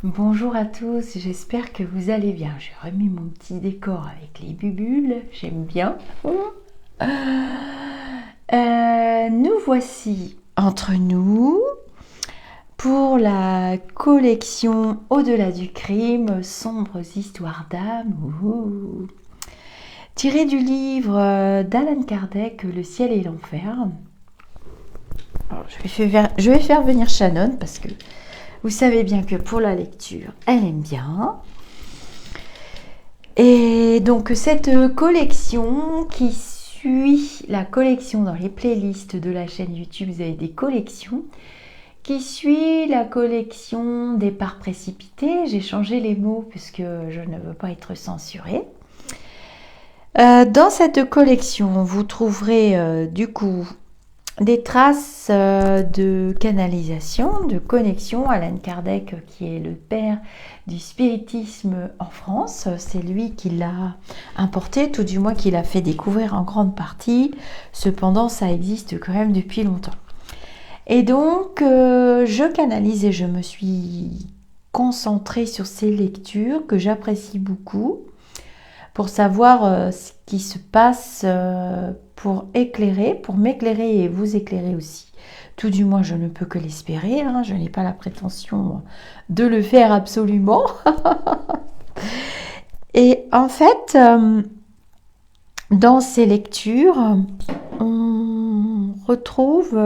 Bonjour à tous, j'espère que vous allez bien. J'ai remis mon petit décor avec les bubules, j'aime bien. Nous voici entre nous pour la collection Au-delà du crime, sombres histoires d'âme, tiré du livre d'Alan Kardec, Le ciel et l'enfer. Alors, je vais faire venir Shannon parce que vous savez bien que pour la lecture, elle aime bien. Et donc cette collection qui suit la collection dans les playlists de la chaîne YouTube, vous avez des collections, qui suit la collection Départ précipité. J'ai changé les mots puisque je ne veux pas être censurée. Dans cette collection, vous trouverez du coup des traces de canalisation, de connexion. Alan Kardec, qui est le père du spiritisme en France, c'est lui qui l'a importé, tout du moins qui l'a fait découvrir en grande partie. Cependant, ça existe quand même depuis longtemps. Et donc, je canalise et je me suis concentrée sur ces lectures que j'apprécie beaucoup pour savoir ce qui se passe pour m'éclairer et vous éclairer aussi. Tout du moins, je ne peux que l'espérer, hein, je n'ai pas la prétention de le faire absolument. Et en fait, dans ces lectures, on retrouve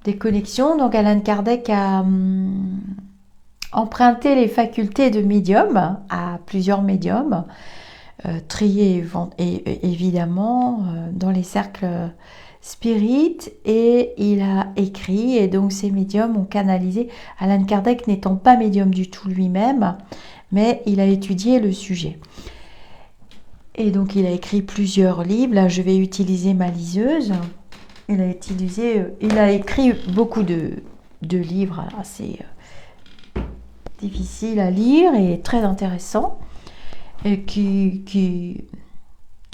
des connexions. Donc Alan Kardec a emprunté les facultés de médium à plusieurs médiums, triés évidemment dans les cercles spirites, et il a écrit, et donc ces médiums ont canalisé. Alan Kardec n'étant pas médium du tout lui-même, mais il a étudié le sujet. Et donc il a écrit plusieurs livres. Là, je vais utiliser ma liseuse. Il a écrit beaucoup de livres assez difficiles à lire et très intéressants, et qui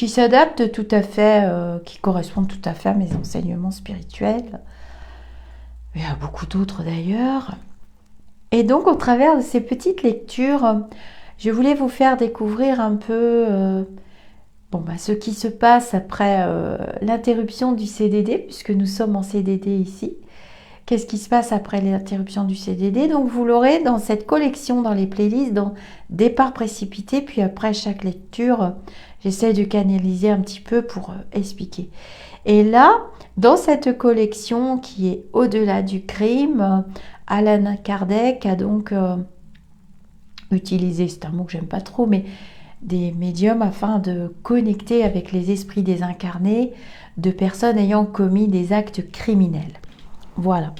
s'adaptent tout à fait, qui correspondent tout à fait à mes enseignements spirituels, et à beaucoup d'autres d'ailleurs. Et donc, au travers de ces petites lectures, je voulais vous faire découvrir un peu ce qui se passe après l'interruption du CDD, puisque nous sommes en CDD ici. Qu'est-ce qui se passe après l'interruption du CDD? Donc vous l'aurez dans cette collection, dans les playlists, dans Départ précipité, puis après chaque lecture, j'essaie de canaliser un petit peu pour expliquer. Et là, dans cette collection qui est Au-delà du crime, Alan Kardec a donc utilisé, c'est un mot que j'aime pas trop, mais des médiums afin de connecter avec les esprits désincarnés de personnes ayant commis des actes criminels. Voilà.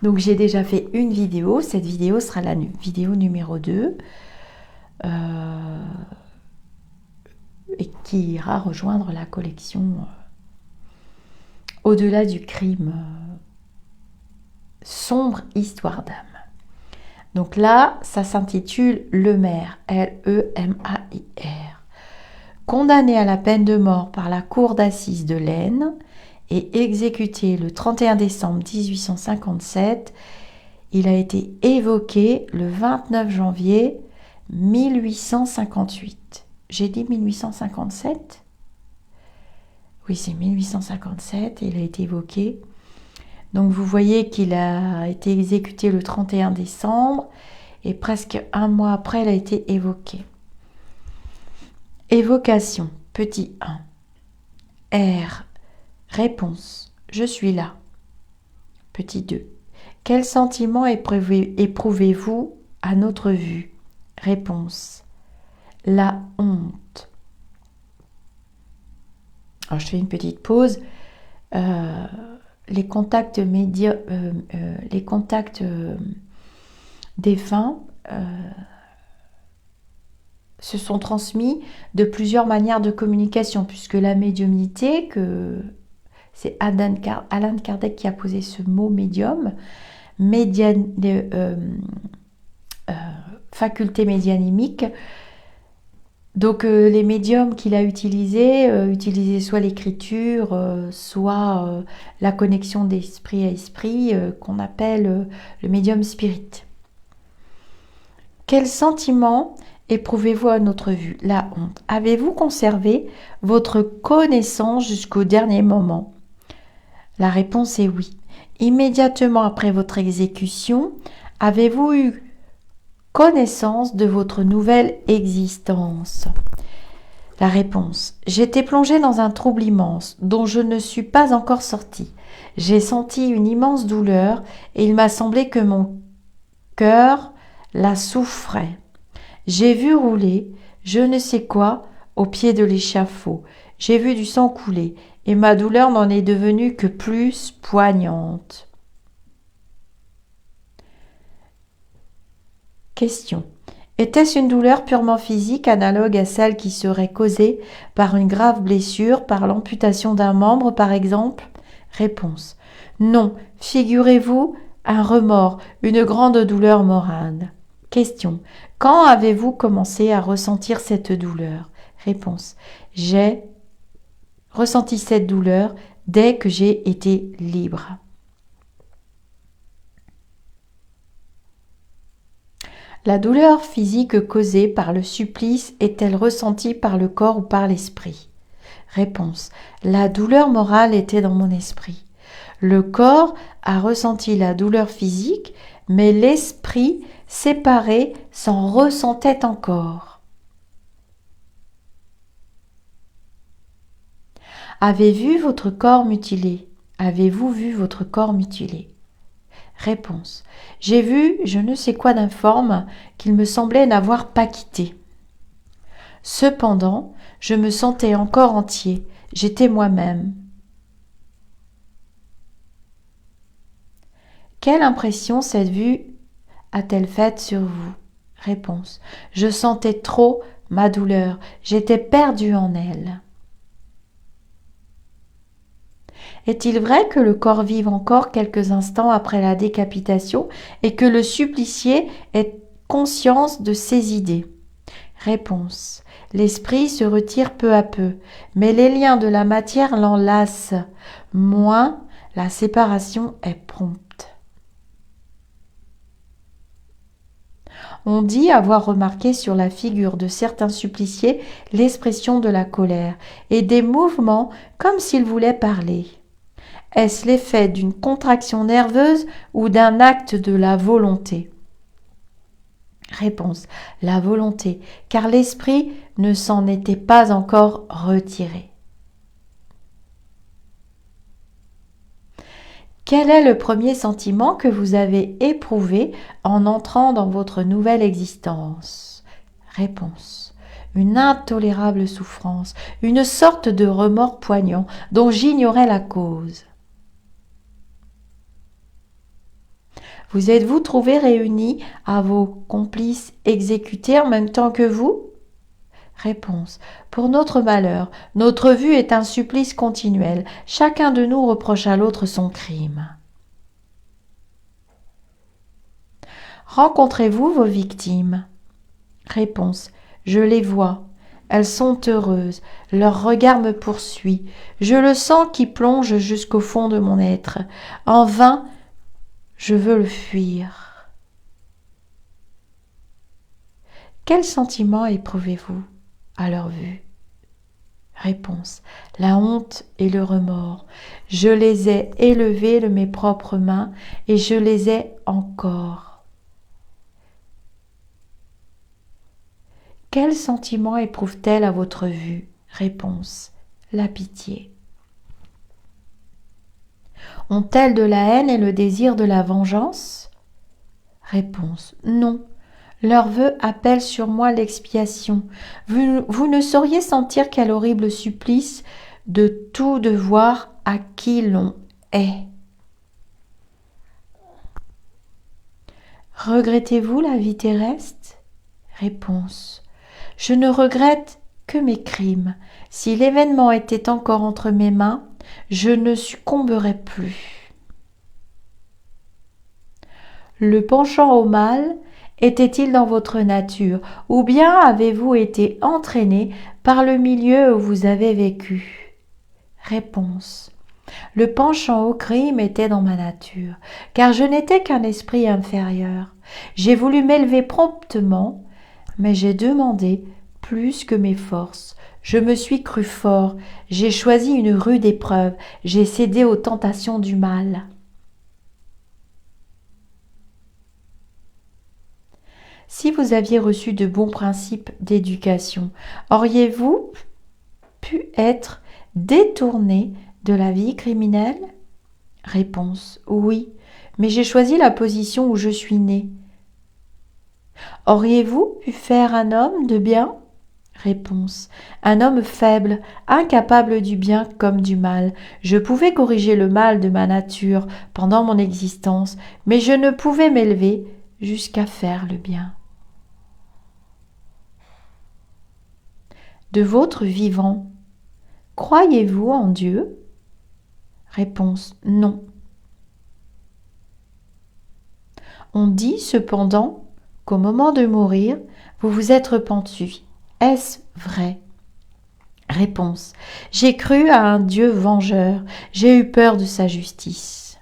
Donc j'ai déjà fait une vidéo. Cette vidéo sera la vidéo numéro 2 et qui ira rejoindre la collection Au-delà du crime, sombre histoire d'âme. Donc là, ça s'intitule Le Maire, L-E-M-A-I-R. Condamné à la peine de mort par la cour d'assises de l'Aisne et exécuté le 31 décembre 1857, il a été évoqué le 29 janvier 1858. J'ai dit 1857 ? Oui, c'est 1857 et il a été évoqué. Donc vous voyez qu'il a été exécuté le 31 décembre et presque un mois après, il a été évoqué. Évocation, petit 1. R. Réponse, je suis là. Petit 2. Quel sentiment éprouvez-vous à notre vue? Réponse, la honte. Alors je fais une petite pause. Les contacts défunts se sont transmis de plusieurs manières de communication, puisque la médiumnité, c'est Alan Kardec qui a posé ce mot médium, faculté médianimique. Donc les médiums qu'il a utilisaient soit l'écriture, soit la connexion d'esprit à esprit, qu'on appelle le médium spirit. Quel sentiment éprouvez-vous à notre vue? La honte. Avez-vous conservé votre connaissance jusqu'au dernier moment? La réponse est oui. Immédiatement après votre exécution, avez-vous eu connaissance de votre nouvelle existence? La réponse. J'étais plongée dans un trouble immense dont je ne suis pas encore sortie. J'ai senti une immense douleur et il m'a semblé que mon cœur la souffrait. J'ai vu rouler je ne sais quoi au pied de l'échafaud. J'ai vu du sang couler et ma douleur n'en est devenue que plus poignante. Question. Était-ce une douleur purement physique, analogue à celle qui serait causée par une grave blessure, par l'amputation d'un membre par exemple? Réponse. Non, figurez-vous un remords, une grande douleur morale. Question. Quand avez-vous commencé à ressentir cette douleur? Réponse. J'ai ressenti cette douleur dès que j'ai été libre. La douleur physique causée par le supplice est-elle ressentie par le corps ou par l'esprit? Réponse. La douleur morale était dans mon esprit. Le corps a ressenti la douleur physique, mais l'esprit, séparé, s'en ressentait encore. Avez-vous vu votre corps mutilé? Avez-vous vu votre corps mutilé? Réponse. J'ai vu je ne sais quoi d'informe qu'il me semblait n'avoir pas quitté. Cependant, je me sentais encore entier, j'étais moi-même. Quelle impression cette vue a-t-elle faite sur vous? Réponse. Je sentais trop ma douleur, j'étais perdue en elle. Est-il vrai que le corps vive encore quelques instants après la décapitation et que le supplicié ait conscience de ses idées? Réponse. L'esprit se retire peu à peu, mais les liens de la matière l'enlacent. Moins, la séparation est prompte. On dit avoir remarqué sur la figure de certains suppliciés l'expression de la colère et des mouvements comme s'ils voulaient parler. Est-ce l'effet d'une contraction nerveuse ou d'un acte de la volonté? Réponse. La volonté, car l'esprit ne s'en était pas encore retiré. Quel est le premier sentiment que vous avez éprouvé en entrant dans votre nouvelle existence? Réponse. Une intolérable souffrance, une sorte de remords poignant dont j'ignorais la cause. Vous êtes-vous trouvés réunis à vos complices exécutés en même temps que vous? Réponse. Pour notre malheur, notre vue est un supplice continuel. Chacun de nous reproche à l'autre son crime. Rencontrez-vous vos victimes? Réponse. Je les vois. Elles sont heureuses. Leur regard me poursuit. Je le sens qui plonge jusqu'au fond de mon être. En vain, je veux le fuir. Quel sentiment éprouvez-vous à leur vue? Réponse. La honte et le remords. Je les ai élevés de mes propres mains et je les ai encore. Quel sentiment éprouve-t-elle à votre vue? Réponse. La pitié. Ont-elles de la haine et le désir de la vengeance? Réponse. Non. Leur vœu appelle sur moi l'expiation. Vous ne sauriez sentir quel horrible supplice de tout devoir à qui l'on est. Regrettez-vous la vie terrestre? Réponse. Je ne regrette que mes crimes. Si l'événement était encore entre mes mains, je ne succomberais plus. Le penchant au mal était-il dans votre nature, ou bien avez-vous été entraîné par le milieu où vous avez vécu? Réponse. Le penchant au crime était dans ma nature, car je n'étais qu'un esprit inférieur. J'ai voulu m'élever promptement, mais j'ai demandé plus que mes forces. Je me suis cru fort, j'ai choisi une rude épreuve, j'ai cédé aux tentations du mal. Si vous aviez reçu de bons principes d'éducation, auriez-vous pu être détourné de la vie criminelle? Réponse: oui, mais j'ai choisi la position où je suis né. Auriez-vous pu faire un homme de bien? Réponse: un homme faible, incapable du bien comme du mal. Je pouvais corriger le mal de ma nature pendant mon existence, mais je ne pouvais m'élever jusqu'à faire le bien. De votre vivant, croyez-vous en Dieu? Réponse: non. On dit cependant qu'au moment de mourir, vous vous êtes repenti. Est-ce vrai? Réponse: j'ai cru à un Dieu vengeur, j'ai eu peur de sa justice.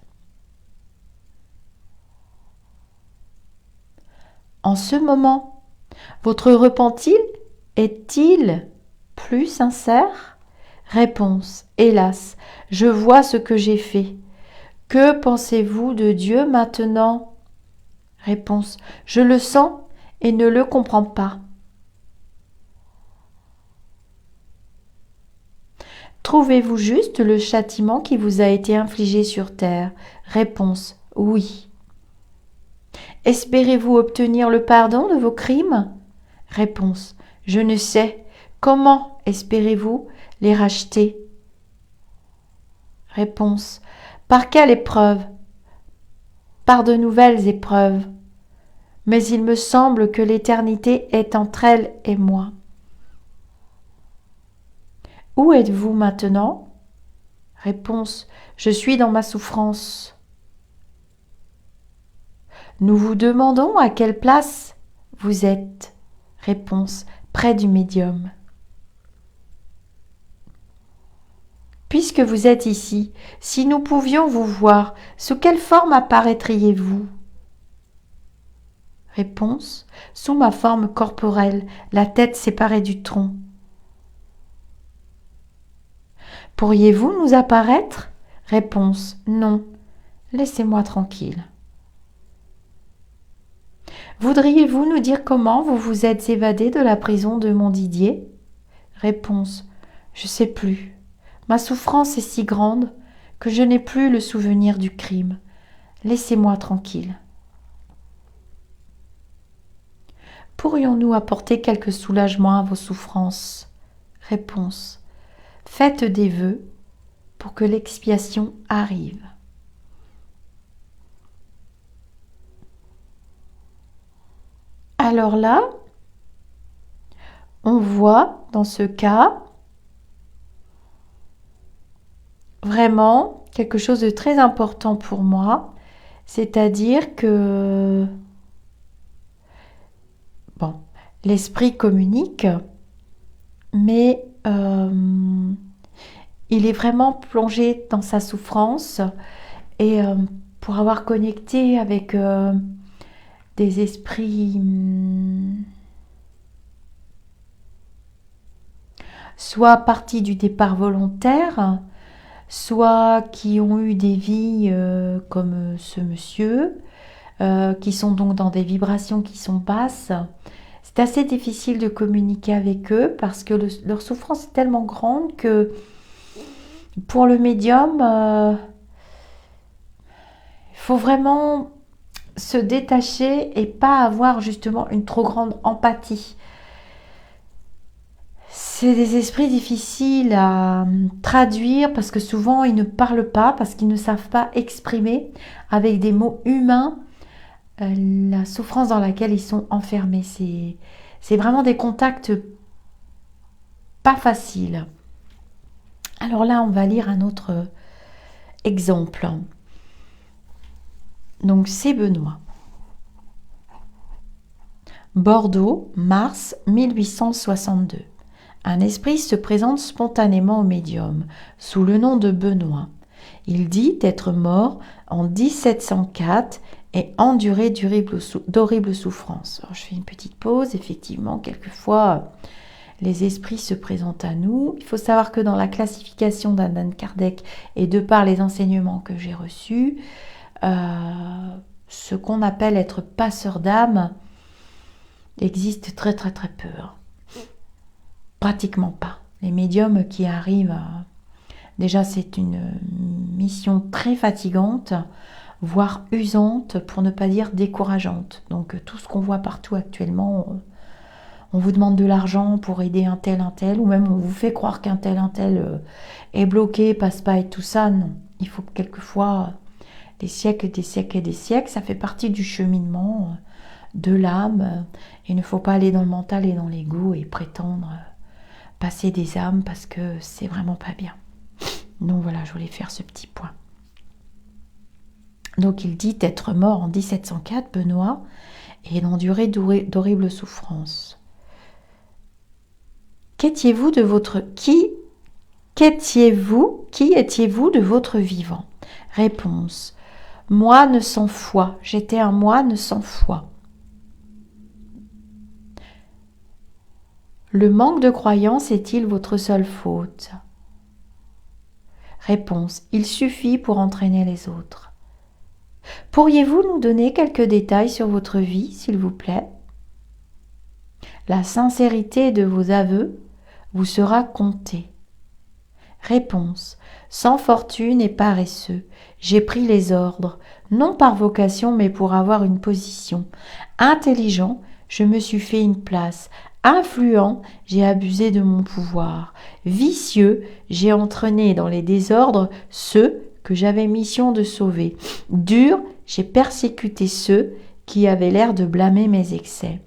En ce moment, votre repentir est-il plus sincère? Réponse: hélas, je vois ce que j'ai fait. Que pensez-vous de Dieu maintenant? Réponse: je le sens et ne le comprends pas. Trouvez-vous juste le châtiment qui vous a été infligé sur terre? Réponse: oui. Espérez-vous obtenir le pardon de vos crimes? Réponse: je ne sais. Comment espérez-vous les racheter? Réponse: par quelle épreuve? Par de nouvelles épreuves. Mais il me semble que l'éternité est entre elle et moi. Où êtes-vous maintenant? Réponse: je suis dans ma souffrance. Nous vous demandons à quelle place vous êtes. Réponse: près du médium. Puisque vous êtes ici, si nous pouvions vous voir, sous quelle forme apparaîtriez-vous? Réponse: sous ma forme corporelle, la tête séparée du tronc. Pourriez-vous nous apparaître? Réponse: non. Laissez-moi tranquille. Voudriez-vous nous dire comment vous vous êtes évadé de la prison de Montdidier? Réponse: je sais plus. Ma souffrance est si grande que je n'ai plus le souvenir du crime. Laissez-moi tranquille. Pourrions-nous apporter quelque soulagement à vos souffrances? Réponse: faites des vœux pour que l'expiation arrive. Alors là, on voit dans ce cas vraiment quelque chose de très important pour moi, c'est-à-dire que bon, l'esprit communique, mais il est vraiment plongé dans sa souffrance et pour avoir connecté avec des esprits soit partis du départ volontaire, soit qui ont eu des vies comme ce monsieur, qui sont donc dans des vibrations qui sont basses. C'est assez difficile de communiquer avec eux parce que leur souffrance est tellement grande que pour le médium, il faut vraiment se détacher et pas avoir justement une trop grande empathie. C'est des esprits difficiles à traduire parce que souvent ils ne parlent pas, parce qu'ils ne savent pas exprimer avec des mots humains la souffrance dans laquelle ils sont enfermés. C'est vraiment des contacts pas faciles. Alors là, on va lire un autre exemple. Donc c'est Benoît. Bordeaux, mars 1862. Un esprit se présente spontanément au médium, sous le nom de Benoît. Il dit être mort en 1704 et endurer d'horribles souffrances. Alors, je fais une petite pause. Effectivement, quelquefois, les esprits se présentent à nous. Il faut savoir que dans la classification d'Allan Kardec et de par les enseignements que j'ai reçus, ce qu'on appelle être passeur d'âme existe très très très peu. Pratiquement pas. Les médiums qui arrivent, déjà c'est une mission très fatigante, voire usante, pour ne pas dire décourageante. Donc tout ce qu'on voit partout actuellement, on vous demande de l'argent pour aider un tel, ou même on vous fait croire qu'un tel est bloqué, passe pas et tout ça. Non, il faut quelquefois des siècles et des siècles. Ça fait partie du cheminement de l'âme. Il ne faut pas aller dans le mental et dans l'ego et prétendre passer des âmes parce que c'est vraiment pas bien. Donc voilà, je voulais faire ce petit point. Donc il dit être mort en 1704, Benoît, et d'endurer d'horribles souffrances. Qui étiez-vous de votre vivant? Réponse. Moine sans foi. J'étais un moine sans foi. Le manque de croyance est-il votre seule faute? Réponse. Il suffit pour entraîner les autres. Pourriez-vous nous donner quelques détails sur votre vie, s'il vous plaît? La sincérité de vos aveux vous sera comptée. Réponse. Sans fortune et paresseux, j'ai pris les ordres, non par vocation mais pour avoir une position. Intelligent, je me suis fait une place. Influent, j'ai abusé de mon pouvoir. Vicieux, j'ai entraîné dans les désordres ceux que j'avais mission de sauver. Dur, j'ai persécuté ceux qui avaient l'air de blâmer mes excès.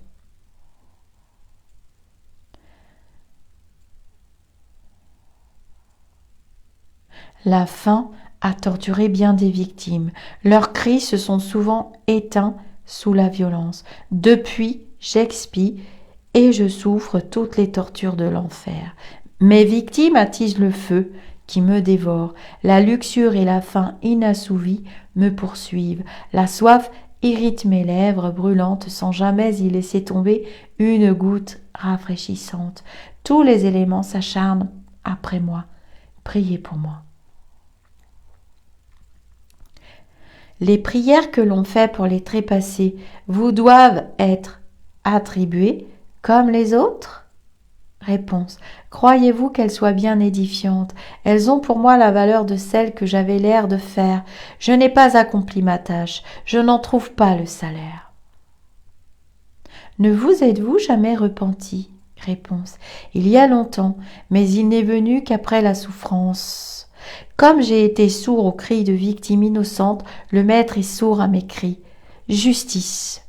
La faim a torturé bien des victimes. Leurs cris se sont souvent éteints sous la violence. Depuis, j'expie et je souffre toutes les tortures de l'enfer. Mes victimes attisent le feu qui me dévore. La luxure et la faim inassouvies me poursuivent. La soif irrite mes lèvres brûlantes sans jamais y laisser tomber une goutte rafraîchissante. Tous les éléments s'acharnent après moi. Priez pour moi. Les prières que l'on fait pour les trépassés vous doivent être attribuées comme les autres? Réponse. Croyez-vous qu'elles soient bien édifiantes? Elles ont pour moi la valeur de celles que j'avais l'air de faire. Je n'ai pas accompli ma tâche. Je n'en trouve pas le salaire. Ne vous êtes-vous jamais repenti? Réponse. Il y a longtemps, mais il n'est venu qu'après la souffrance. Comme j'ai été sourd aux cris de victimes innocentes, le maître est sourd à mes cris. Justice.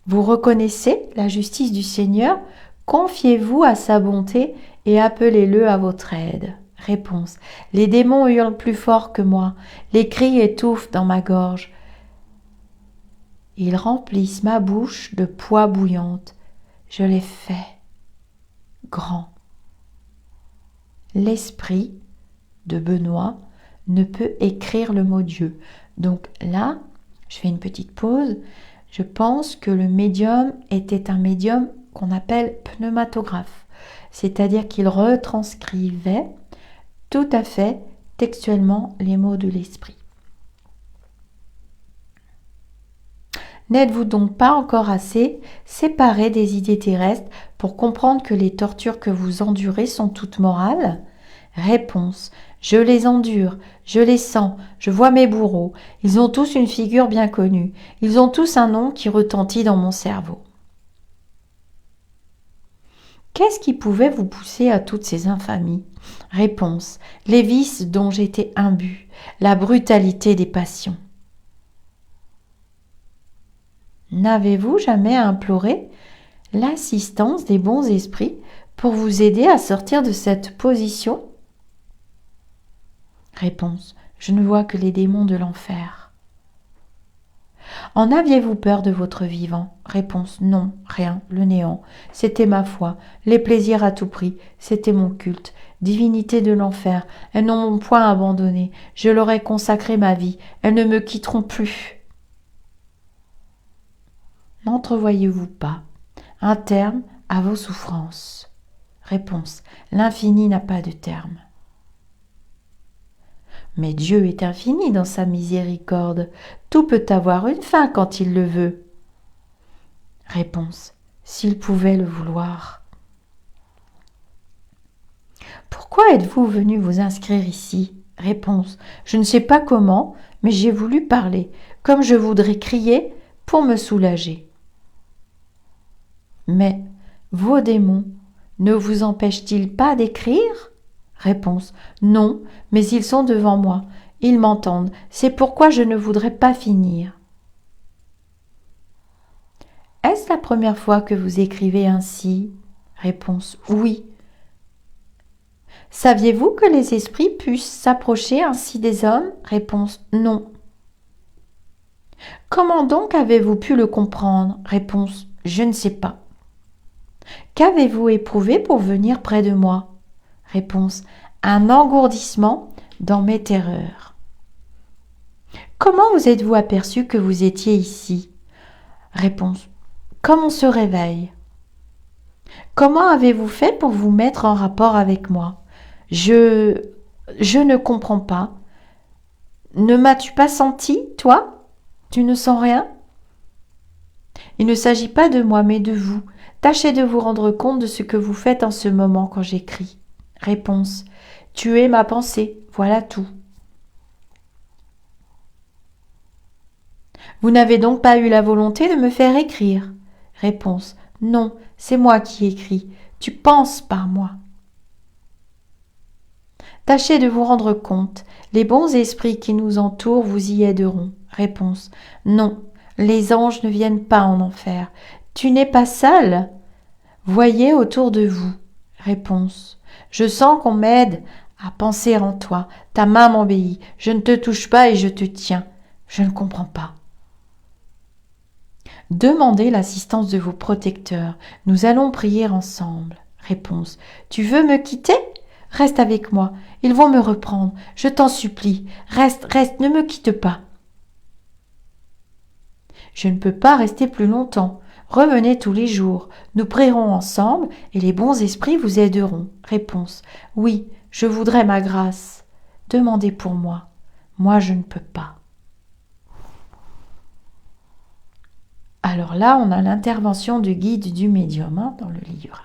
Vous reconnaissez la justice du Seigneur? Confiez-vous à sa bonté et appelez-le à votre aide. Réponse. Les démons hurlent plus fort que moi. Les cris étouffent dans ma gorge. Ils remplissent ma bouche de poix bouillante. Je les fais grand. L'esprit de Benoît ne peut écrire le mot Dieu. Donc là, je fais une petite pause. Je pense que le médium était un médium qu'on appelle pneumatographe, c'est-à-dire qu'il retranscrivait tout à fait textuellement les mots de l'esprit. N'êtes-vous donc pas encore assez séparé des idées terrestres pour comprendre que les tortures que vous endurez sont toutes morales? Réponse. Je les endure, je les sens, je vois mes bourreaux. Ils ont tous une figure bien connue. Ils ont tous un nom qui retentit dans mon cerveau. Qu'est-ce qui pouvait vous pousser à toutes ces infamies? Réponse. Les vices dont j'étais imbu, la brutalité des passions. N'avez-vous jamais imploré l'assistance des bons esprits pour vous aider à sortir de cette position? Réponse. Je ne vois que les démons de l'enfer. En aviez-vous peur de votre vivant? Réponse: non, rien, le néant. C'était ma foi, les plaisirs à tout prix, c'était mon culte. Divinité de l'enfer, elles n'ont mon point abandonné, je leur ai consacré ma vie, elles ne me quitteront plus. N'entrevoyez-vous pas un terme à vos souffrances? Réponse: l'infini n'a pas de terme. Mais Dieu est infini dans sa miséricorde. Tout peut avoir une fin quand il le veut. Réponse: s'il pouvait le vouloir. Pourquoi êtes-vous venu vous inscrire ici? Réponse: je ne sais pas comment, mais j'ai voulu parler, comme je voudrais crier, pour me soulager. Mais vos démons ne vous empêchent-ils pas d'écrire? Réponse: non, mais ils sont devant moi, ils m'entendent, c'est pourquoi je ne voudrais pas finir. Est-ce la première fois que vous écrivez ainsi? Réponse: oui. Saviez-vous que les esprits puissent s'approcher ainsi des hommes? Réponse: non. Comment donc avez-vous pu le comprendre? Réponse: je ne sais pas. Qu'avez-vous éprouvé pour venir près de moi? Réponse: un engourdissement dans mes terreurs. Comment vous êtes-vous aperçu que vous étiez ici? Réponse: comme on se réveille. Comment avez-vous fait pour vous mettre en rapport avec moi? Je ne comprends pas. Ne m'as-tu pas senti, toi? Tu ne sens rien? Il ne s'agit pas de moi, mais de vous. Tâchez de vous rendre compte de ce que vous faites en ce moment quand j'écris. Réponse: tuer ma pensée, voilà tout. Vous n'avez donc pas eu la volonté de me faire écrire? Réponse: non, c'est moi qui écris. Tu penses par moi. Tâchez de vous rendre compte. Les bons esprits qui nous entourent vous y aideront. Réponse: non, les anges ne viennent pas en enfer. Tu n'es pas seul? Voyez autour de vous. Réponse: je sens qu'on m'aide à penser en toi. Ta main m'obéit. Je ne te touche pas et je te tiens. Je ne comprends pas. Demandez l'assistance de vos protecteurs. Nous allons prier ensemble. Réponse: tu veux me quitter? Reste avec moi. Ils vont me reprendre. Je t'en supplie. Reste, reste, ne me quitte pas. Je ne peux pas rester plus longtemps. Revenez tous les jours. Nous prierons ensemble et les bons esprits vous aideront. Réponse: oui, je voudrais ma grâce. Demandez pour moi. Moi, je ne peux pas. Alors là, on a l'intervention du guide du médium dans le livre.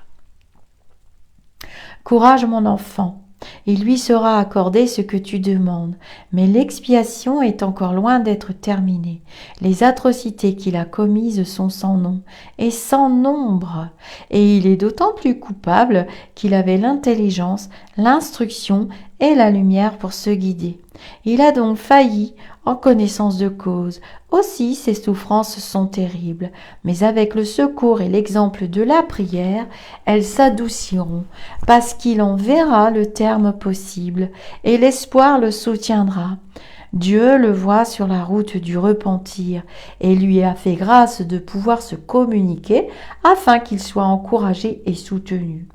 Courage, mon enfant, il lui sera accordé ce que tu demandes, mais l'expiation est encore loin d'être terminée. Les atrocités qu'il a commises sont sans nom et sans nombre, et il est d'autant plus coupable qu'il avait l'intelligence, l'instruction et la lumière pour se guider. Il a donc failli en connaissance de cause. Aussi ses souffrances sont terribles, mais avec le secours et l'exemple de la prière, elles s'adouciront, parce qu'il en verra le terme possible, et l'espoir le soutiendra. Dieu le voit sur la route du repentir, et lui a fait grâce de pouvoir se communiquer, afin qu'il soit encouragé et soutenu.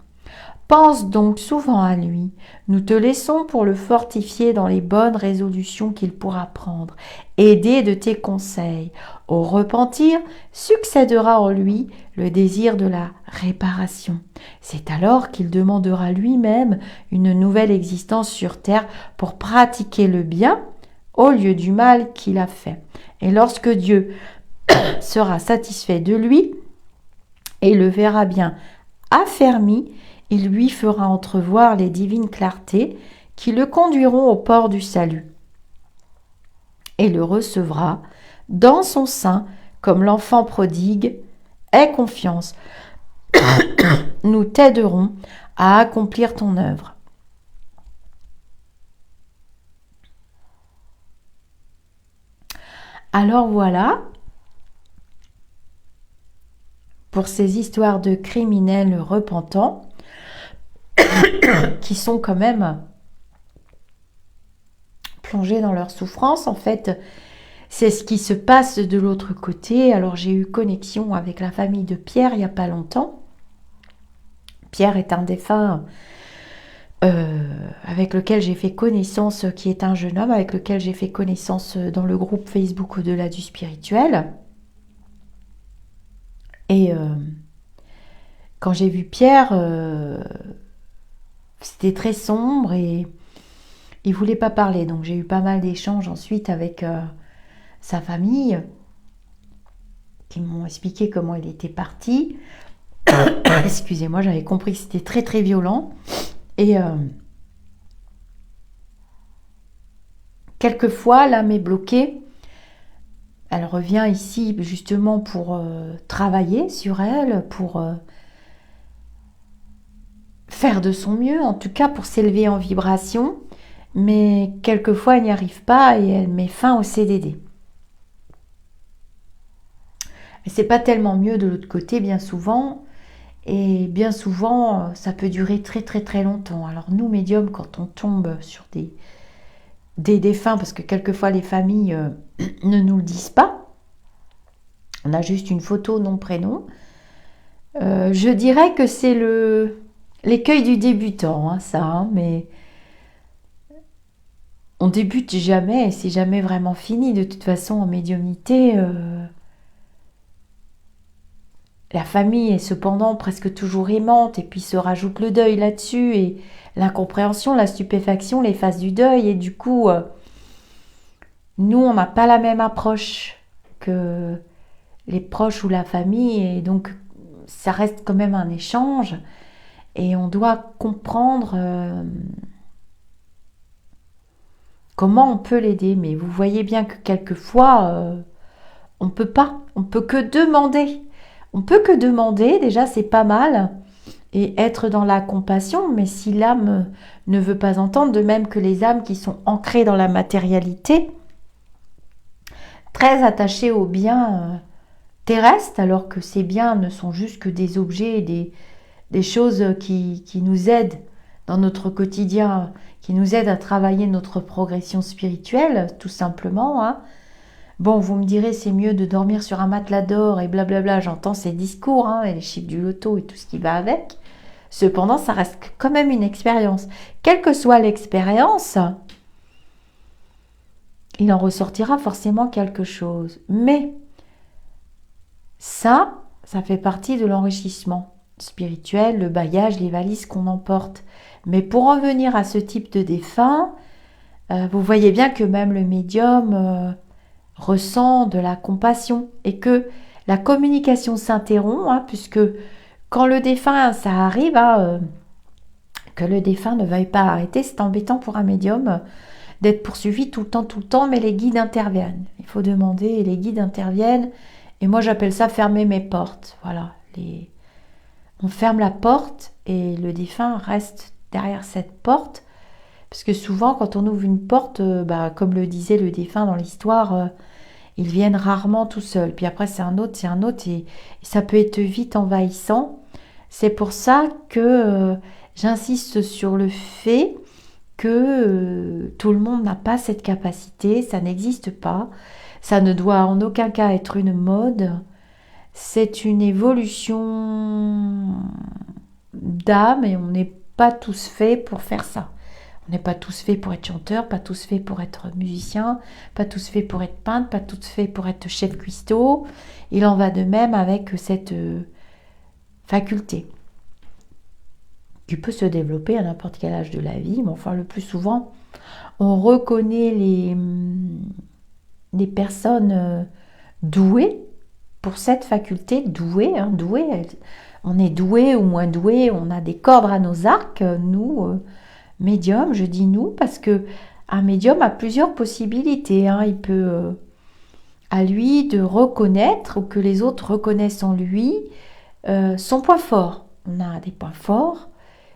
Pense donc souvent à lui. Nous te laissons pour le fortifier dans les bonnes résolutions qu'il pourra prendre. Aidé de tes conseils. Au repentir succédera en lui le désir de la réparation. C'est alors qu'il demandera lui-même une nouvelle existence sur terre pour pratiquer le bien au lieu du mal qu'il a fait. Et lorsque Dieu sera satisfait de lui et le verra bien affermi, il lui fera entrevoir les divines clartés qui le conduiront au port du salut et le recevra dans son sein comme l'enfant prodigue. Aie confiance, nous t'aiderons à accomplir ton œuvre. Alors voilà, pour ces histoires de criminels repentants, qui sont quand même plongés dans leur souffrance. En fait, c'est ce qui se passe de l'autre côté. Alors j'ai eu connexion avec la famille de Pierre il n'y a pas longtemps. Pierre est un défunt avec lequel j'ai fait connaissance, qui est un jeune homme avec lequel j'ai fait connaissance dans le groupe Facebook Au-delà du spirituel. Et quand j'ai vu Pierre, c'était très sombre et il voulait pas parler. Donc j'ai eu pas mal d'échanges ensuite avec sa famille qui m'ont expliqué comment il était parti. Excusez-moi, j'avais compris que c'était très très violent. Et quelquefois, l'âme est bloquée. Elle revient ici justement pour travailler sur elle, pour faire de son mieux, en tout cas pour s'élever en vibration. Mais quelquefois, elle n'y arrive pas et elle met fin au CDD. Mais c'est pas tellement mieux de l'autre côté, bien souvent. Et bien souvent, ça peut durer très très très longtemps. Alors nous, médiums, quand on tombe sur des défunts, parce que quelquefois les familles ne nous le disent pas, on a juste une photo, nom, prénom, je dirais que c'est l'écueil du débutant, hein, ça, hein, mais on débute jamais, et c'est jamais vraiment fini. De toute façon, en médiumnité, la famille est cependant presque toujours aimante, et puis se rajoute le deuil là-dessus, et l'incompréhension, la stupéfaction, les phases du deuil, et du coup, nous, on n'a pas la même approche que les proches ou la famille, et donc ça reste quand même un échange, et on doit comprendre comment on peut l'aider. Mais vous voyez bien que quelquefois, on peut pas, on peut que demander. On peut que demander, déjà c'est pas mal, et être dans la compassion, mais si l'âme ne veut pas entendre, de même que les âmes qui sont ancrées dans la matérialité, très attachées aux biens terrestres, alors que ces biens ne sont juste que des objets, des choses qui nous aident dans notre quotidien, qui nous aident à travailler notre progression spirituelle, tout simplement. Hein. Bon, vous me direz, c'est mieux de dormir sur un matelas d'or et blablabla, j'entends ces discours, hein, et les chiffres du loto et tout ce qui va avec. Cependant, ça reste quand même une expérience. Quelle que soit l'expérience, il en ressortira forcément quelque chose. Mais ça fait partie de l'enrichissement spirituel, le bagage, les valises qu'on emporte. Mais pour en venir à ce type de défunt, vous voyez bien que même le médium ressent de la compassion et que la communication s'interrompt, hein, puisque quand le défunt, ça arrive, hein, que le défunt ne veuille pas arrêter, c'est embêtant pour un médium d'être poursuivi tout le temps, mais les guides interviennent. Il faut demander et les guides interviennent. Et moi, j'appelle ça fermer mes portes. Voilà, on ferme la porte et le défunt reste derrière cette porte. Parce que souvent, quand on ouvre une porte, comme le disait le défunt dans l'histoire, ils viennent rarement tout seuls. Puis après, c'est un autre, et ça peut être vite envahissant. C'est pour ça que j'insiste sur le fait que tout le monde n'a pas cette capacité, ça n'existe pas. Ça ne doit en aucun cas être une mode. C'est une évolution d'âme et on n'est pas tous faits pour faire ça. On n'est pas tous faits pour être chanteur, pas tous faits pour être musicien, pas tous faits pour être peintre, pas tous faits pour être chef cuistot. Il en va de même avec cette faculté qui peut se développer à n'importe quel âge de la vie, mais enfin le plus souvent, on reconnaît les personnes douées pour cette faculté, douées, hein, douées. On est doué ou moins doué, on a des cordes à nos arcs, nous, médiums, je dis nous, parce que un médium a plusieurs possibilités. Hein. Il peut, à lui, de reconnaître, ou que les autres reconnaissent en lui, son point fort. On a des points forts,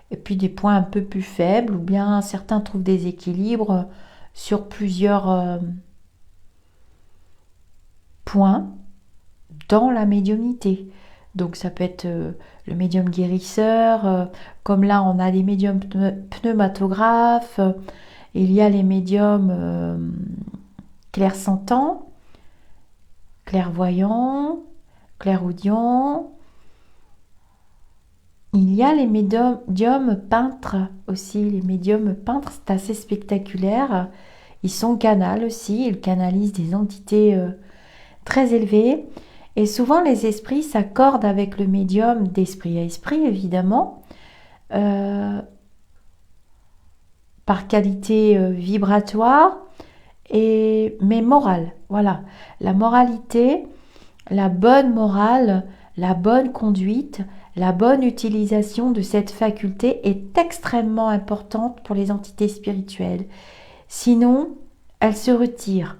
et puis des points un peu plus faibles, ou bien certains trouvent des équilibres sur plusieurs points dans la médiumnité. Donc ça peut être le médium guérisseur, comme là on a des médiums pneumatographes, il y a les médiums clairsentants, clairvoyants, clairaudients. Il y a les médiums peintres aussi. Les médiums peintres, c'est assez spectaculaire. Ils sont canals aussi, ils canalisent des entités très élevées. Et souvent, les esprits s'accordent avec le médium d'esprit à esprit, évidemment, par qualité vibratoire, mais morale. Voilà, la moralité, la bonne morale, la bonne conduite, la bonne utilisation de cette faculté est extrêmement importante pour les entités spirituelles. Sinon, elles se retirent.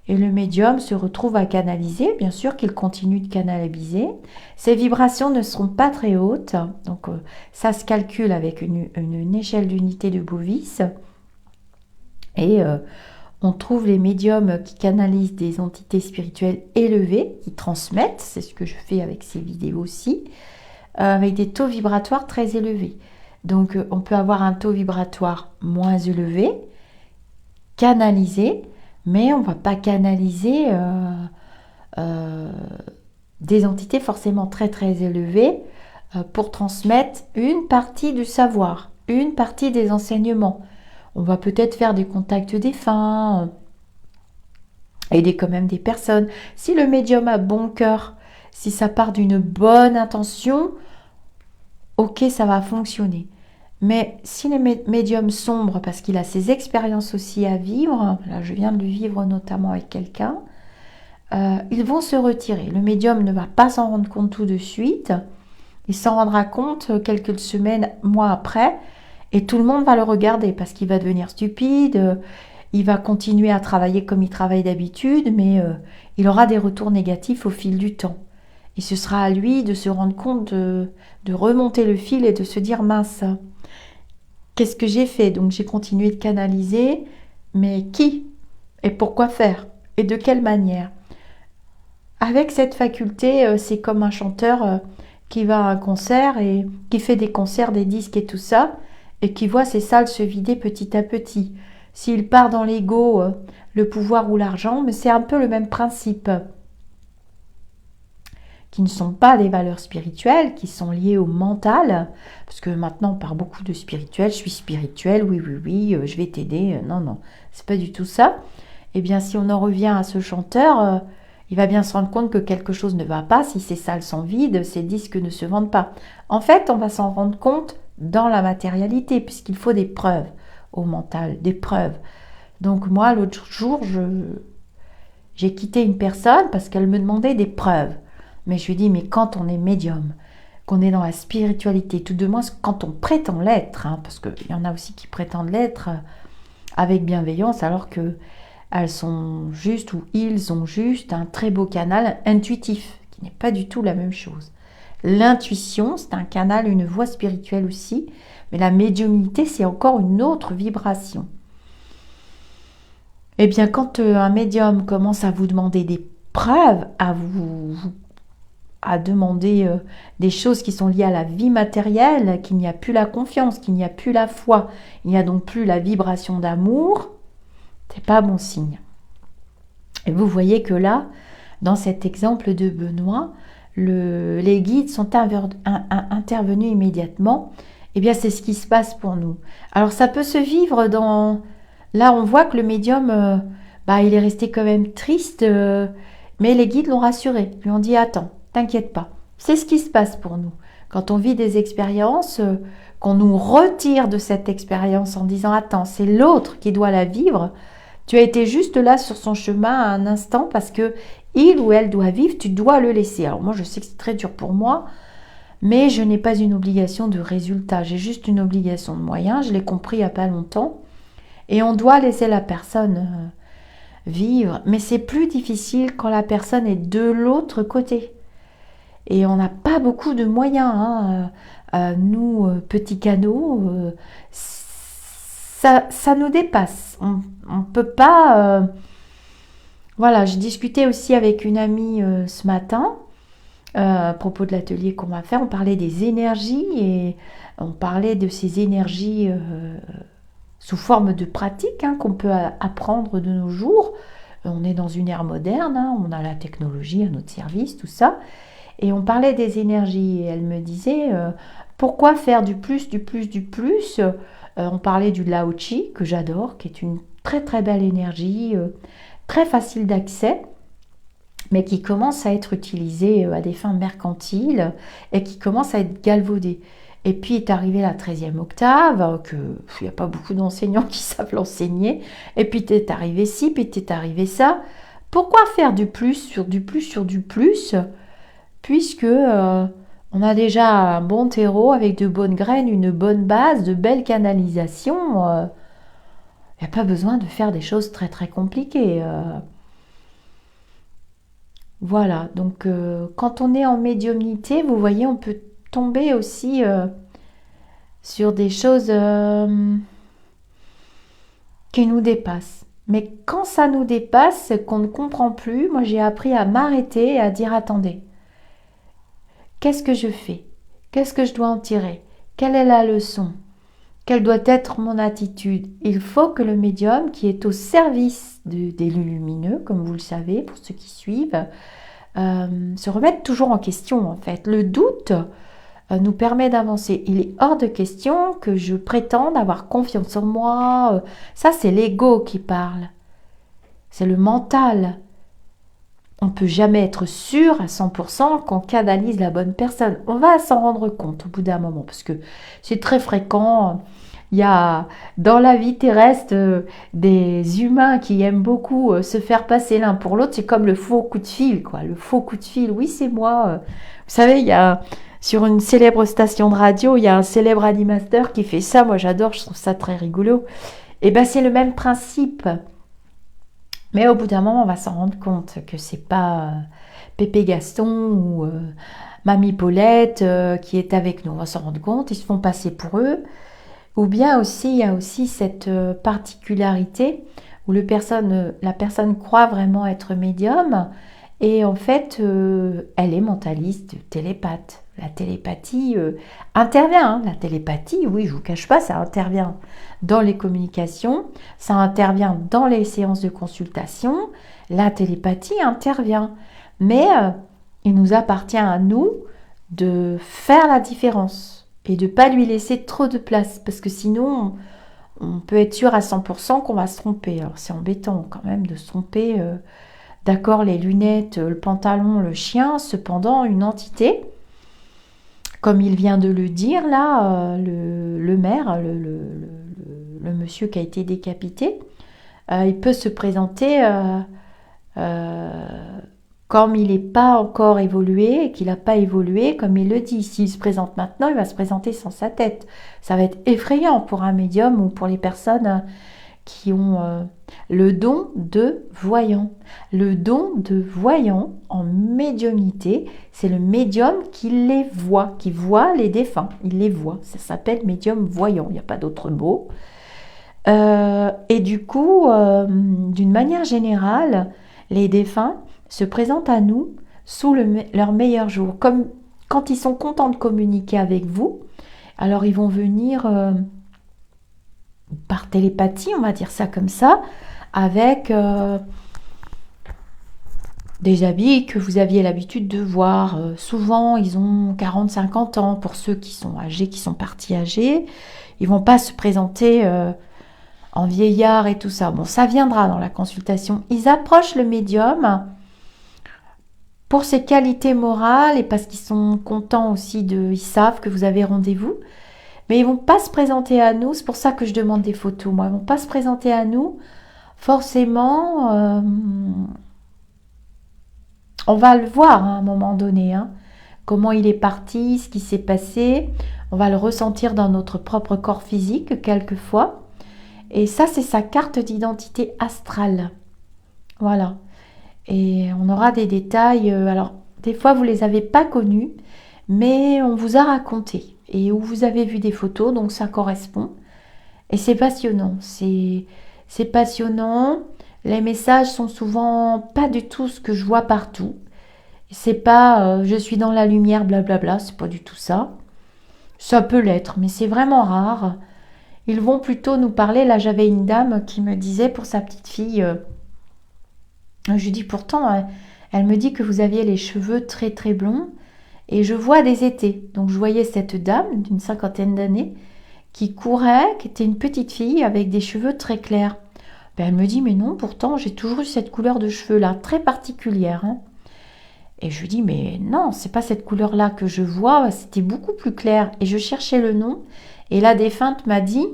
Et le médium se retrouve à canaliser, bien sûr qu'il continue de canaliser. Ses vibrations ne seront pas très hautes, donc ça se calcule avec une échelle d'unité de Bovis. Et on trouve les médiums qui canalisent des entités spirituelles élevées, qui transmettent, c'est ce que je fais avec ces vidéos aussi, avec des taux vibratoires très élevés. Donc on peut avoir un taux vibratoire moins élevé, canalisé, mais on ne va pas canaliser des entités forcément très très élevées pour transmettre une partie du savoir, une partie des enseignements. On va peut-être faire des contacts défunts, aider quand même des personnes. Si le médium a bon cœur, si ça part d'une bonne intention, ok, ça va fonctionner. Mais si le médium sombre, parce qu'il a ses expériences aussi à vivre, là je viens de le vivre notamment avec quelqu'un, ils vont se retirer. Le médium ne va pas s'en rendre compte tout de suite, il s'en rendra compte quelques semaines, mois après, et tout le monde va le regarder parce qu'il va devenir stupide, il va continuer à travailler comme il travaille d'habitude, mais il aura des retours négatifs au fil du temps. Et ce sera à lui de se rendre compte, de remonter le fil et de se dire mince. Qu'est-ce que j'ai fait? Donc j'ai continué de canaliser, mais qui? Et pourquoi faire? Et de quelle manière? Avec cette faculté, c'est comme un chanteur qui va à un concert et qui fait des concerts, des disques et tout ça, et qui voit ses salles se vider petit à petit. S'il part dans l'ego, le pouvoir ou l'argent, mais c'est un peu le même principe. Qui ne sont pas des valeurs spirituelles, qui sont liées au mental, parce que maintenant on parle beaucoup de spirituel, je suis spirituel, oui, je vais t'aider, non, c'est pas du tout ça. Eh bien si on en revient à ce chanteur, il va bien se rendre compte que quelque chose ne va pas, si ces salles sont vides, ces disques ne se vendent pas. En fait, on va s'en rendre compte dans la matérialité, puisqu'il faut des preuves au mental, des preuves. Donc moi, l'autre jour, j'ai quitté une personne parce qu'elle me demandait des preuves. Mais je lui dis, mais quand on est médium, qu'on est dans la spiritualité, tout de moins quand on prétend l'être, parce qu'il y en a aussi qui prétendent l'être avec bienveillance, alors qu'elles sont juste ou ils ont juste un très beau canal intuitif, qui n'est pas du tout la même chose. L'intuition, c'est un canal, une voie spirituelle aussi, mais la médiumnité, c'est encore une autre vibration. Eh bien, quand un médium commence à vous demander des preuves, à demander des choses qui sont liées à la vie matérielle, qu'il n'y a plus la confiance, qu'il n'y a plus la foi, il n'y a donc plus la vibration d'amour, c'est pas bon signe. Et vous voyez que là, dans cet exemple de Benoît, les guides sont intervenus immédiatement. Eh bien, c'est ce qui se passe pour nous. Alors, ça peut se vivre dans... Là, on voit que le médium, il est resté quand même triste, mais les guides l'ont rassuré. Ils lui ont dit, attends, t'inquiète pas. C'est ce qui se passe pour nous. Quand on vit des expériences, qu'on nous retire de cette expérience en disant, attends, c'est l'autre qui doit la vivre. Tu as été juste là sur son chemin à un instant parce que il ou elle doit vivre, tu dois le laisser. Alors moi, je sais que c'est très dur pour moi, mais je n'ai pas une obligation de résultat. J'ai juste une obligation de moyens. Je l'ai compris il n'y a pas longtemps. Et on doit laisser la personne vivre. Mais c'est plus difficile quand la personne est de l'autre côté. Et on n'a pas beaucoup de moyens. Nous, petits canaux, ça nous dépasse. On ne peut pas... Voilà, j'ai discuté aussi avec une amie ce matin à propos de l'atelier qu'on va faire. On parlait des énergies et on parlait de ces énergies sous forme de pratique qu'on peut apprendre de nos jours. On est dans une ère moderne, hein, on a la technologie à notre service, tout ça. Et on parlait des énergies. Et elle me disait, pourquoi faire du plus, du plus, du plus. On parlait du Lao Chi, que j'adore, qui est une très très belle énergie, très facile d'accès, mais qui commence à être utilisée à des fins mercantiles et qui commence à être galvaudée. Et puis est arrivée la 13e octave, que il n'y a pas beaucoup d'enseignants qui savent l'enseigner. Et puis t'es arrivé ci, puis t'es arrivé ça. Pourquoi faire du plus sur du plus sur du plus, puisque on a déjà un bon terreau avec de bonnes graines, une bonne base, de belles canalisations. Il n'y a pas besoin de faire des choses très très compliquées. Voilà, donc quand on est en médiumnité, vous voyez, on peut tomber aussi sur des choses qui nous dépassent. Mais quand ça nous dépasse, qu'on ne comprend plus, moi j'ai appris à m'arrêter et à dire attendez, qu'est-ce que je fais? Qu'est-ce que je dois en tirer? Quelle est la leçon? Quelle doit être mon attitude? Il faut que le médium, qui est au service des lumineux, comme vous le savez, pour ceux qui suivent, se remette toujours en question en fait. Le doute nous permet d'avancer. Il est hors de question que je prétende avoir confiance en moi. Ça, c'est l'ego qui parle. C'est le mental. On ne peut jamais être sûr à 100% qu'on canalise la bonne personne. On va s'en rendre compte au bout d'un moment, parce que c'est très fréquent. Il y a dans la vie terrestre des humains qui aiment beaucoup se faire passer l'un pour l'autre. C'est comme le faux coup de fil, quoi. Le faux coup de fil, oui, c'est moi. Vous savez, il y a sur une célèbre station de radio, il y a un célèbre animateur qui fait ça. Moi, j'adore, je trouve ça très rigolo. Et ben, c'est le même principe. Mais au bout d'un moment, on va s'en rendre compte que c'est pas Pépé Gaston ou Mamie Paulette qui est avec nous. On va s'en rendre compte, ils se font passer pour eux. Ou bien aussi, il y a aussi cette particularité où la personne croit vraiment être médium et en fait, elle est mentaliste, télépathe. La télépathie intervient. Hein. La télépathie, oui, je vous cache pas, ça intervient dans les communications, ça intervient dans les séances de consultation. La télépathie intervient. Mais il nous appartient à nous de faire la différence et de ne pas lui laisser trop de place parce que sinon, on peut être sûr à 100% qu'on va se tromper. Alors c'est embêtant quand même de se tromper. D'accord, les lunettes, le pantalon, le chien, cependant une entité, comme il vient de le dire là, le maire, le monsieur qui a été décapité, il peut se présenter comme il n'est pas encore évolué et qu'il n'a pas évolué, comme il le dit. S'il se présente maintenant, il va se présenter sans sa tête. Ça va être effrayant pour un médium ou pour les personnes qui ont le don de voyant. Le don de voyant en médiumnité, c'est le médium qui les voit, qui voit les défunts. Il les voit. Ça s'appelle médium voyant. Il n'y a pas d'autre mot. Et du coup, d'une manière générale, les défunts se présentent à nous sous leur meilleur jour. Comme quand ils sont contents de communiquer avec vous, alors ils vont venir par télépathie, on va dire ça comme ça, avec des habits que vous aviez l'habitude de voir. Souvent, ils ont 40-50 ans. Pour ceux qui sont âgés, qui sont partis âgés, ils vont pas se présenter en vieillard et tout ça. Bon, ça viendra dans la consultation. Ils approchent le médium pour ses qualités morales et parce qu'ils sont contents aussi ils savent que vous avez rendez-vous. Mais ils vont pas se présenter à nous. C'est pour ça que je demande des photos. Moi, ils vont pas se présenter à nous. Forcément, on va le voir hein, à un moment donné. Hein, comment il est parti, ce qui s'est passé. On va le ressentir dans notre propre corps physique quelquefois. Et ça, c'est sa carte d'identité astrale. Voilà. Et on aura des détails. Alors, des fois, vous ne les avez pas connus, mais on vous a raconté. Et où vous avez vu des photos, donc ça correspond. Et c'est passionnant. C'est passionnant. Les messages sont souvent pas du tout ce que je vois partout. C'est pas je suis dans la lumière, blablabla. C'est pas du tout ça. Ça peut l'être, mais c'est vraiment rare. Ils vont plutôt nous parler. Là, j'avais une dame qui me disait pour sa petite fille Je lui dis pourtant, elle me dit que vous aviez les cheveux très très blonds et je vois des étés. Donc je voyais cette dame d'une 50aine d'années qui courait, qui était une petite fille avec des cheveux très clairs. Ben, elle me dit mais non, pourtant j'ai toujours eu cette couleur de cheveux là, très particulière. Hein. Et je lui dis mais non, c'est pas cette couleur là que je vois, c'était beaucoup plus clair. Et je cherchais le nom et la défunte m'a dit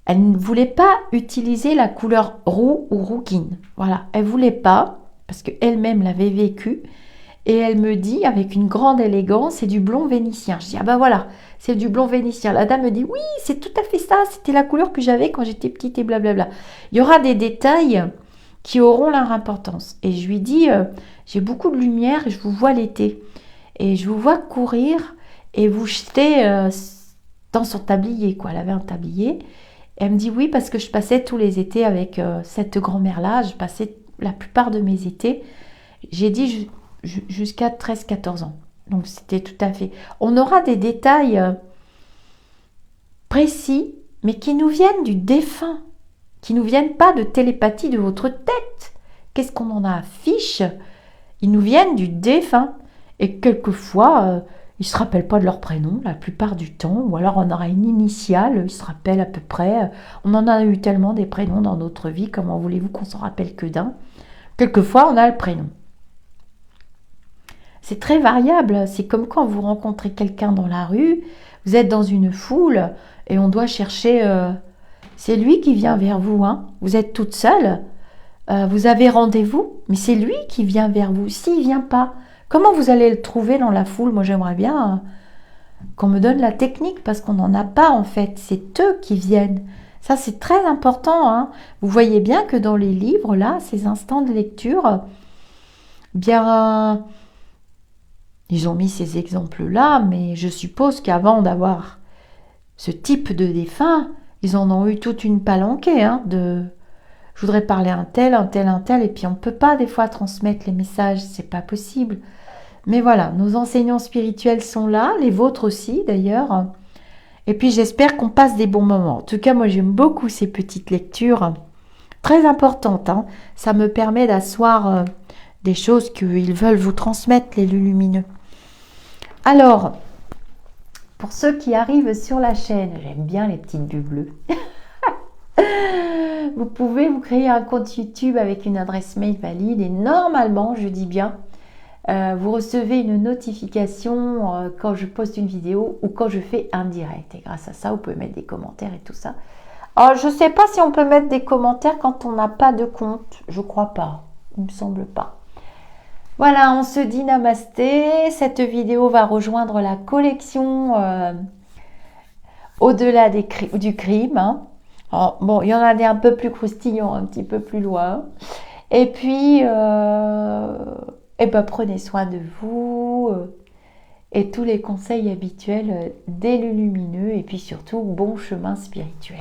elle ne voulait pas utiliser la couleur roux ou rouquine. Voilà, elle voulait pas parce qu'elle-même l'avait vécu. Et elle me dit avec une grande élégance, c'est du blond vénitien. Je dis ah ben voilà, c'est du blond vénitien. La dame me dit oui, c'est tout à fait ça, c'était la couleur que j'avais quand j'étais petite et blablabla. Il y aura des détails qui auront leur importance. Et je lui dis j'ai beaucoup de lumière et je vous vois l'été. Et je vous vois courir et vous jeter dans son tablier, quoi. Elle avait un tablier. Et elle me dit oui, parce que je passais tous les étés avec cette grand-mère-là. Je passais la plupart de mes étés. J'ai dit jusqu'à 13-14 ans. Donc c'était tout à fait... On aura des détails précis, mais qui nous viennent du défunt, qui ne nous viennent pas de télépathie de votre tête. Qu'est-ce qu'on en a à fiche? Ils nous viennent du défunt. Et quelquefois, ils ne se rappellent pas de leur prénom la plupart du temps, ou alors on aura une initiale, ils se rappellent à peu près. On en a eu tellement des prénoms dans notre vie, comment voulez-vous qu'on s'en rappelle que d'un? Quelquefois, on a le prénom. C'est très variable, c'est comme quand vous rencontrez quelqu'un dans la rue, vous êtes dans une foule et on doit chercher, c'est lui qui vient vers vous, hein. Vous êtes toute seule, vous avez rendez-vous, mais c'est lui qui vient vers vous. S'il ne vient pas, comment vous allez le trouver dans la foule? Moi j'aimerais bien qu'on me donne la technique parce qu'on n'en a pas en fait, c'est eux qui viennent. Ça c'est très important, hein. Vous voyez bien que dans les livres, là, ces instants de lecture, bien... Ils ont mis ces exemples-là, mais je suppose qu'avant d'avoir ce type de défunt, ils en ont eu toute une palanquée, hein, de je voudrais parler à un tel, un tel, un tel, et puis on ne peut pas des fois transmettre les messages, c'est pas possible. Mais voilà, nos enseignants spirituels sont là, les vôtres aussi d'ailleurs, et puis j'espère qu'on passe des bons moments. En tout cas, moi j'aime beaucoup ces petites lectures, très importantes, hein. Ça me permet d'asseoir des choses qu'ils veulent vous transmettre, les lumineux. Alors, pour ceux qui arrivent sur la chaîne, j'aime bien les petites bulles bleues. Vous pouvez vous créer un compte YouTube avec une adresse mail valide et normalement, je dis bien, vous recevez une notification quand je poste une vidéo ou quand je fais un direct. Et grâce à ça, vous pouvez mettre des commentaires et tout ça. Alors, je ne sais pas si on peut mettre des commentaires quand on n'a pas de compte. Je crois pas. Il me semble pas. Voilà, on se dit namasté. Cette vidéo va rejoindre la collection Au-delà du crime. Hein. Alors, bon, il y en a des un peu plus croustillants, un petit peu plus loin. Et puis, prenez soin de vous et tous les conseils habituels des lumineux. Et puis surtout, bon chemin spirituel.